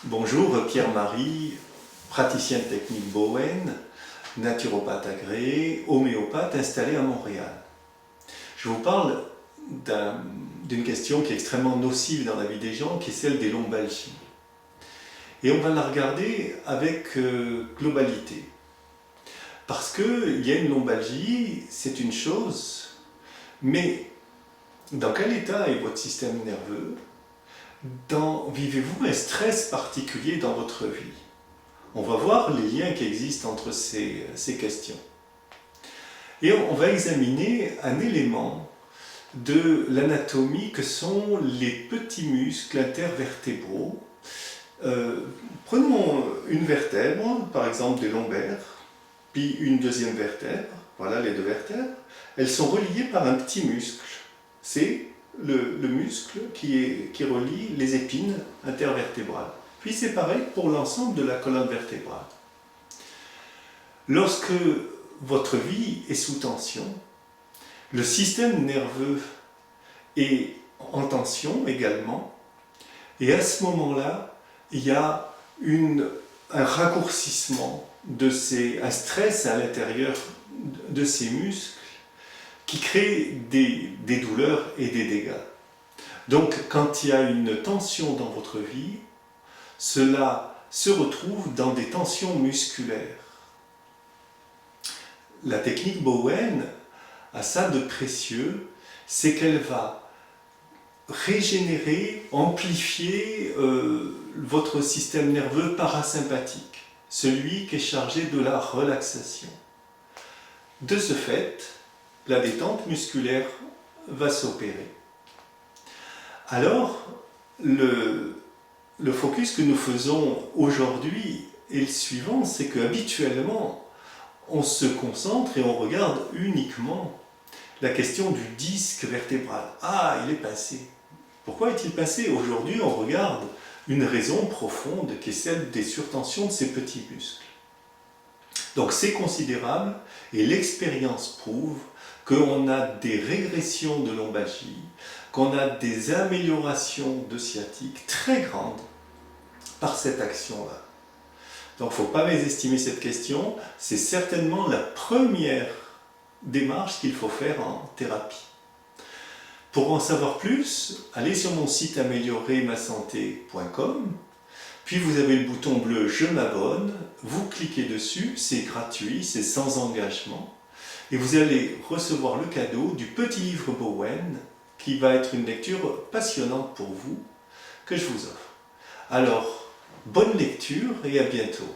Bonjour, Pierre-Marie, praticien de technique Bowen, naturopathe agréé, homéopathe installé à Montréal. Je vous parle d'une question qui est extrêmement nocive dans la vie des gens, qui est celle des lombalgies. Et on va la regarder avec globalité. Parce qu'il y a une lombalgie, c'est une chose, mais dans quel état est votre système nerveux? Vivez-vous un stress particulier dans votre vie? On va voir les liens qui existent entre ces questions. Et on va examiner un élément de l'anatomie que sont les petits muscles intervertébraux. Prenons une vertèbre, par exemple des lombaires, puis une deuxième vertèbre, voilà les deux vertèbres. Elles sont reliées par un petit muscle. C'est le muscle qui relie les épines intervertébrales. Puis c'est pareil pour l'ensemble de la colonne vertébrale. Lorsque votre vie est sous tension, le système nerveux est en tension également, et à ce moment-là, il y a un raccourcissement, un stress à l'intérieur de ces muscles qui crée des douleurs et des dégâts. Donc quand il y a une tension dans votre vie, cela se retrouve dans des tensions musculaires. La technique Bowen a ça de précieux, c'est qu'elle va régénérer, amplifier votre système nerveux parasympathique, celui qui est chargé de la relaxation. De ce fait, la détente musculaire va s'opérer. Alors, le focus que nous faisons aujourd'hui est le suivant, c'est qu'habituellement, on se concentre et on regarde uniquement la question du disque vertébral. Ah, il est pincé. Pourquoi est-il pincé? Aujourd'hui, on regarde une raison profonde qui est celle des surtensions de ces petits muscles. Donc c'est considérable et l'expérience prouve qu'on a des régressions de lombalgie, qu'on a des améliorations de sciatique très grandes par cette action-là. Donc il ne faut pas mésestimer cette question, c'est certainement la première démarche qu'il faut faire en thérapie. Pour en savoir plus, allez sur mon site améliorermasanté.com, puis vous avez le bouton bleu « Je m'abonne », vous cliquez dessus, c'est gratuit, c'est sans engagement, et vous allez recevoir le cadeau du petit livre Bowen, qui va être une lecture passionnante pour vous, que je vous offre. Alors, bonne lecture et à bientôt.